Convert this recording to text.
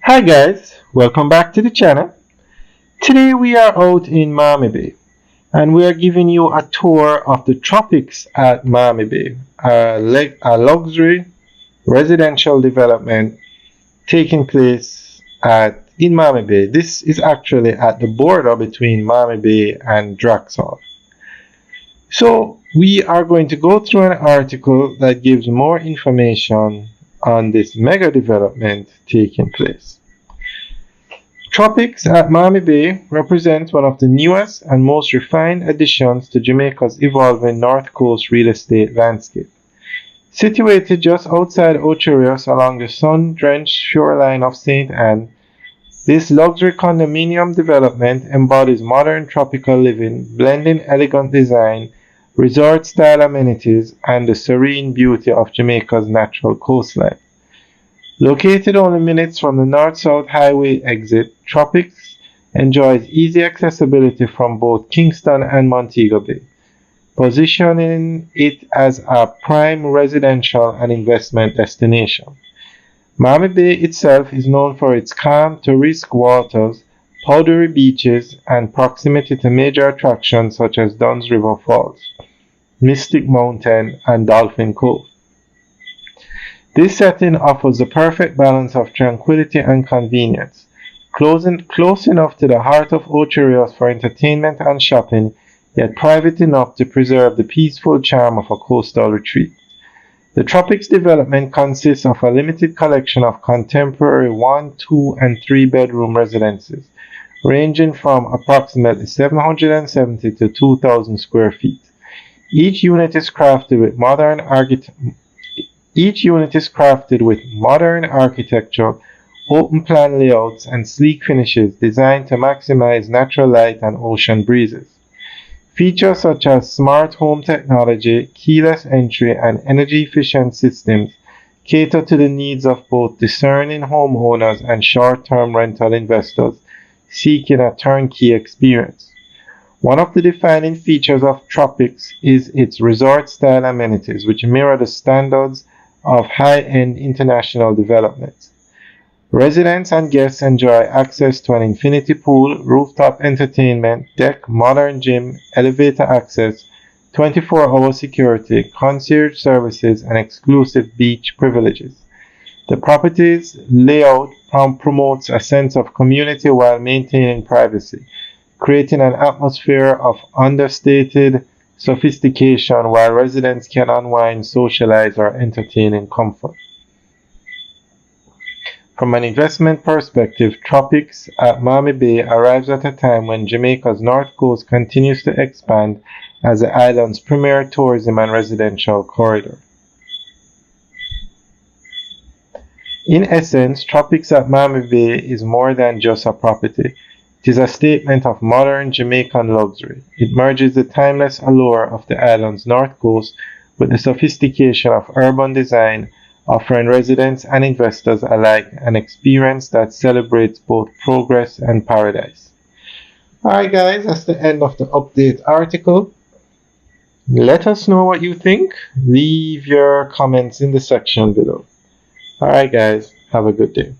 Hi guys, welcome back to the channel. Today we are out in Miami Bay and we are giving you a tour of the Tropics at Miami Bay, a luxury residential development taking place in Miami Bay. This is actually at the border between Miami Bay and Drax. So we are going to go through an article that gives more information on this mega development taking place. Tropics at Miami Bay represents one of the newest and most refined additions to Jamaica's evolving North Coast real estate landscape. Situated just outside Ocho Rios along the sun-drenched shoreline of St. Anne, this luxury condominium development embodies modern tropical living, blending elegant design, resort-style amenities, and the serene beauty of Jamaica's natural coastline. Located only minutes from the north-south highway exit, Tropics enjoys easy accessibility from both Kingston and Montego Bay, positioning it as a prime residential and investment destination. Miami Bay itself is known for its calm, tourist waters, powdery beaches, and proximity to major attractions such as Dunn's River Falls, Mystic Mountain, and Dolphin Cove. This setting offers the perfect balance of tranquility and convenience, close enough to the heart of Ocho Rios for entertainment and shopping, yet private enough to preserve the peaceful charm of a coastal retreat. The Tropics development consists of a limited collection of contemporary 1, 2, and 3 bedroom residences, ranging from approximately 770 to 2,000 square feet. Each unit is crafted with modern architecture, open plan layouts, and sleek finishes designed to maximize natural light and ocean breezes. Features such as smart home technology, keyless entry, and energy-efficient systems cater to the needs of both discerning homeowners and short-term rental investors seeking a turnkey experience. One of the defining features of Tropics is its resort-style amenities, which mirror the standards of high-end international developments. Residents and guests enjoy access to an infinity pool, rooftop entertainment, deck, modern gym, elevator access, 24-hour security, concierge services, and exclusive beach privileges. The property's layout promotes a sense of community while maintaining privacy, creating an atmosphere of understated sophistication while residents can unwind, socialize, or entertain in comfort. From an investment perspective, Tropics at Miami Bay arrives at a time when Jamaica's North Coast continues to expand as the island's premier tourism and residential corridor. In essence, Tropics at Miami Bay is more than just a property. It is a statement of modern Jamaican luxury. It merges the timeless allure of the island's north coast with the sophistication of urban design, offering residents and investors alike an experience that celebrates both progress and paradise. Alright guys, that's the end of the update article. Let us know what you think. Leave your comments in the section below. Alright guys, have a good day.